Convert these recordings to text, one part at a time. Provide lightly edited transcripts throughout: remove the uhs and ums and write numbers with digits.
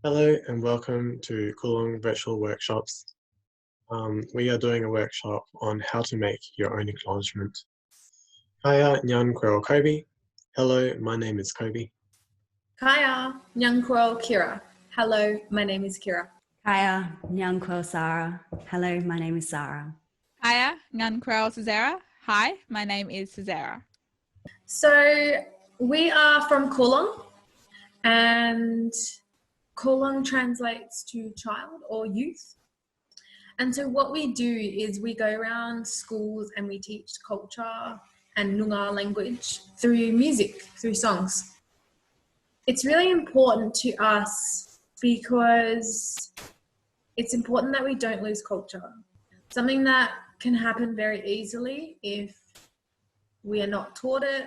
Hello and welcome to Koorlong Virtual Workshops. We are doing a workshop on how to make your own acknowledgement. Kaya Nyan Kweo Kobe. Hello, my name is Kobe. Kaya, Nyangkwel Kira. Hello, my name is Kira. Kaya, Nyangkwel Sarah. Hello, my name is Sarah. Kaya, Nyankwel Cesara. Hi, my name is Cesara. So we are from Koorlong, and Koorlong translates to child or youth. And so what we do is we go around schools and we teach culture and Noongar language through music, through songs. It's really important to us because it's important that we don't lose culture. Something that can happen very easily if we are not taught it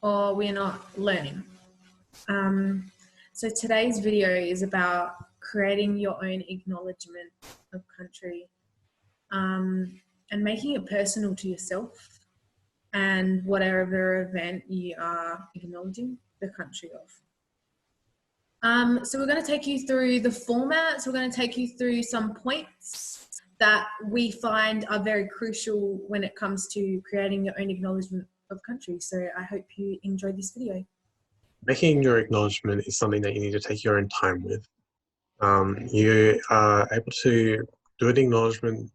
or we are not learning. So today's video is about creating your own acknowledgement of country and making it personal to yourself and whatever event you are acknowledging the country of. So we're going to take you through the format. So we're going to take you through some points that we find are very crucial when it comes to creating your own acknowledgement of country. So I hope you enjoyed this video. Making your acknowledgement is something that you need to take your own time with. You are able to do an acknowledgement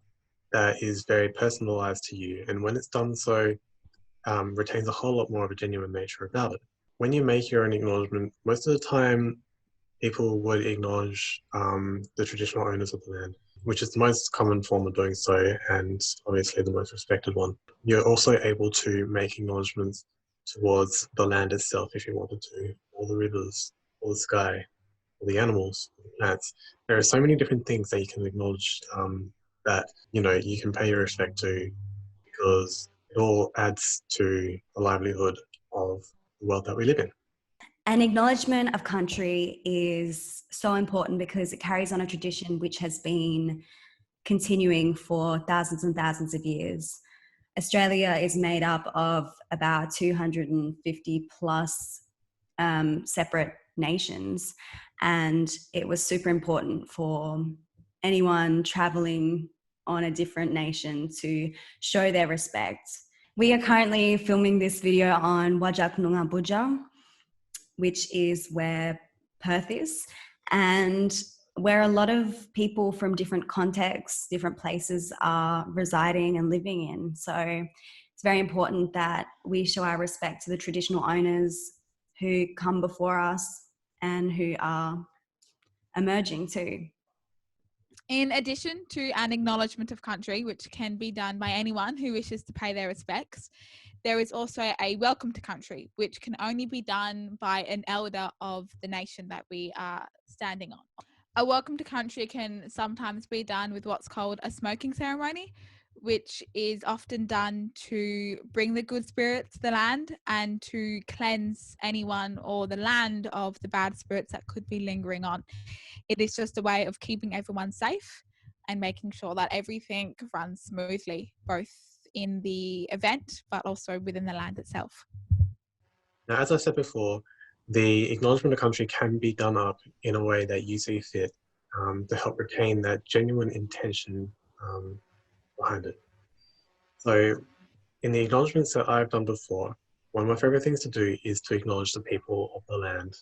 that is very personalized to you, and when it's done so, retains a whole lot more of a genuine nature about it. When you make your own acknowledgement, most of the time people would acknowledge the traditional owners of the land, which is the most common form of doing so and obviously the most respected one. You're also able to make acknowledgements towards the land itself if you wanted to, or the rivers, or the sky, or the animals, or the plants. There are so many different things that you can acknowledge that you can pay your respect to, because it all adds to the livelihood of the world that we live in. An acknowledgement of country is so important because it carries on a tradition which has been continuing for thousands and thousands of years. Australia is made up of about 250 plus separate nations, and it was super important for anyone traveling on a different nation to show their respect. We are currently filming this video on Wajak Noongar Buja, which is where Perth is, and where a lot of people from different contexts, different places are residing and living in. So it's very important that we show our respect to the traditional owners who come before us and who are emerging too. In addition to an acknowledgement of country, which can be done by anyone who wishes to pay their respects, there is also a welcome to country, which can only be done by an elder of the nation that we are standing on. A welcome to country can sometimes be done with what's called a smoking ceremony, which is often done to bring the good spirits to the land and to cleanse anyone or the land of the bad spirits that could be lingering on. It is just a way of keeping everyone safe and making sure that everything runs smoothly, both in the event but also within the land itself. Now, as I said before, the acknowledgement of country can be done up in a way that you see fit to help retain that genuine intention behind it. So in the acknowledgements that I've done before, one of my favorite things to do is to acknowledge the people of the land.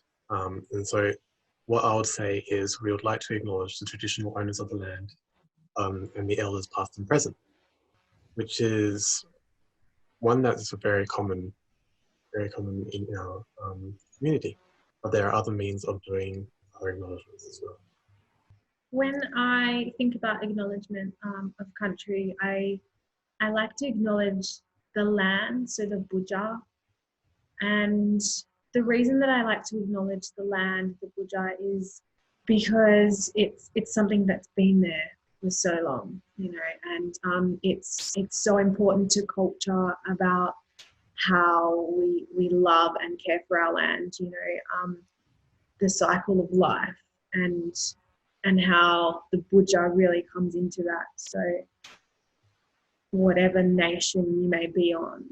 And so what I would say is we would like to acknowledge the traditional owners of the land and the elders past and present, which is one that's very common in our community. But there are other means of doing other acknowledgements as well. When I think about acknowledgement of country, I like to acknowledge the land, so the Buja. And the reason that I like to acknowledge the land, the Buja, is because it's something that's been there for so long, and it's so important to culture about how we love and care for our land, the cycle of life and how the Buja really comes into that. So whatever nation you may be on,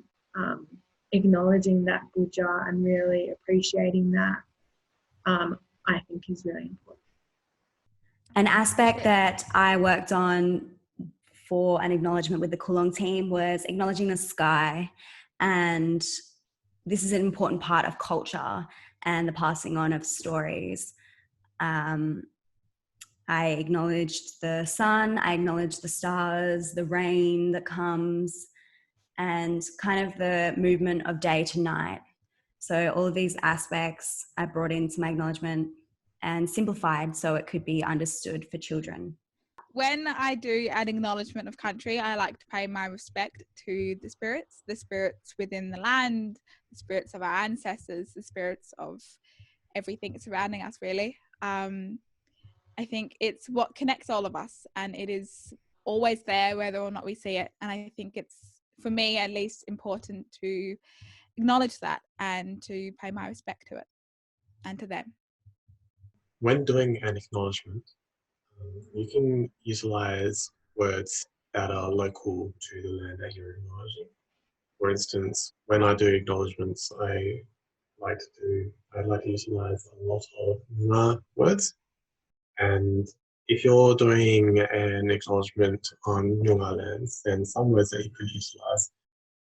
acknowledging that Buja and really appreciating that, I think is really important. An aspect that I worked on for an acknowledgement with the Koorlong team was acknowledging the sky. And this is an important part of culture and the passing on of stories. I acknowledged the sun, I acknowledged the stars, the rain that comes, and kind of the movement of day to night. So all of these aspects I brought into my acknowledgement and simplified so it could be understood for children. When I do an acknowledgement of country, I like to pay my respect to the spirits within the land, the spirits of our ancestors, the spirits of everything surrounding us, really. I think it's what connects all of us, and it is always there whether or not we see it. And I think it's, for me at least, important to acknowledge that and to pay my respect to it and to them. When doing an acknowledgement, you can utilize words that are local to the land that you're acknowledging. For instance, when I do acknowledgements, I like to utilize a lot of Noongar words. And if you're doing an acknowledgement on Noongar lands, then some words that you could utilize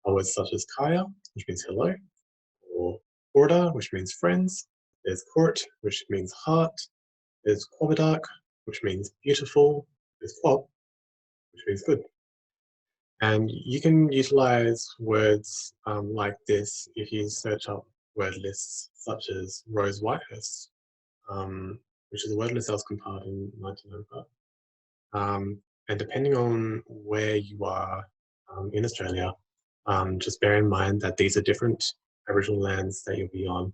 are words such as kaya, which means hello, or orda, which means friends. There's court, which means heart. There's kwabadak, which means beautiful. There's kwab, which means good. And you can utilize words like this if you search up word lists such as Rose Whitehurst, which is a word list that was compiled in 1995. And depending on where you are in Australia, just bear in mind that these are different Aboriginal lands that you'll be on,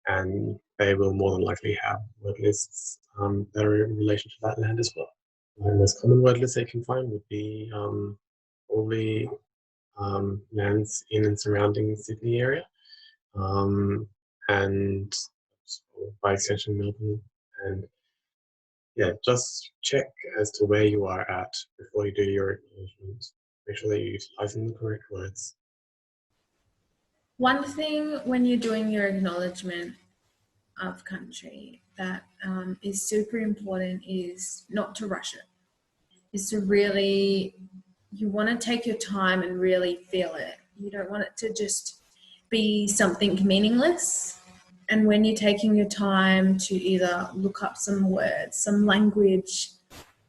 and they will more than likely have word lists that are in relation to that land as well. The most common word list that you can find would be all the lands in and surrounding Sydney area, and by extension Melbourne. And yeah, just check as to where you are at before you do your acknowledgement. Make sure that you're utilising the correct words. One thing when you're doing your acknowledgement of country that is super important is not to rush it. Is to really, you want to take your time and really feel it. You don't want it to just be something meaningless. And when you're taking your time to either look up some words, some language,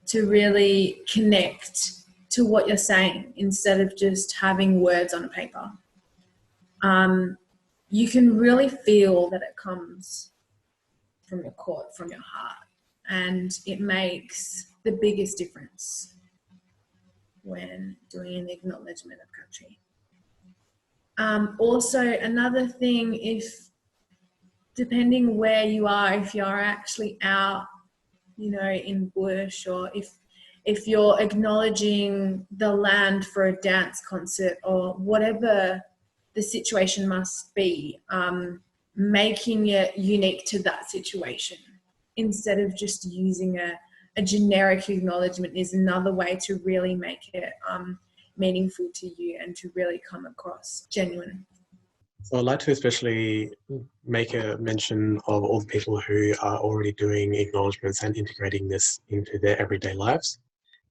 to really connect to what you're saying instead of just having words on a paper, you can really feel that it comes from your core, from your heart. And it makes the biggest difference when doing an acknowledgement of country. Also, another thing, if depending where you are, if you're actually out, in bush, or if you're acknowledging the land for a dance concert or whatever the situation must be, making it unique to that situation instead of just using a generic acknowledgement is another way to really make it meaningful to you and to really come across genuine. So I'd like to especially make a mention of all the people who are already doing acknowledgements and integrating this into their everyday lives.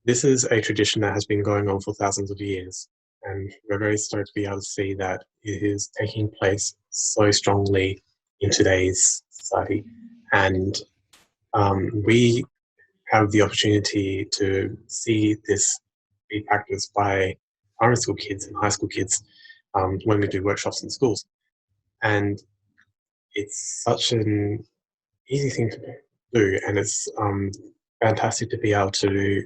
This is a tradition that has been going on for thousands of years, and we're very stoked to be able to see that it is taking place so strongly in today's society. And we have the opportunity to see this be practiced by primary school kids and high school kids when we do workshops in schools. And it's such an easy thing to do, and it's fantastic to be able to,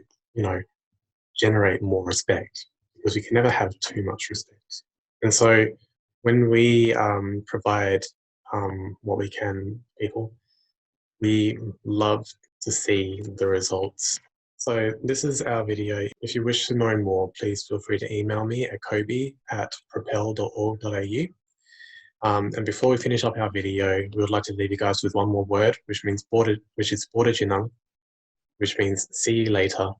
generate more respect, because we can never have too much respect. And so when we provide what we can people, we love to see the results. So this is our video. If you wish to know more, please feel free to email me at kobe@propel.org.au. And before we finish up our video, we would like to leave you guys with one more word, which is Border Jinang, which means see you later.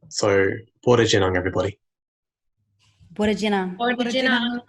So Border Jinang, everybody. Border Jinang. Border Jinang.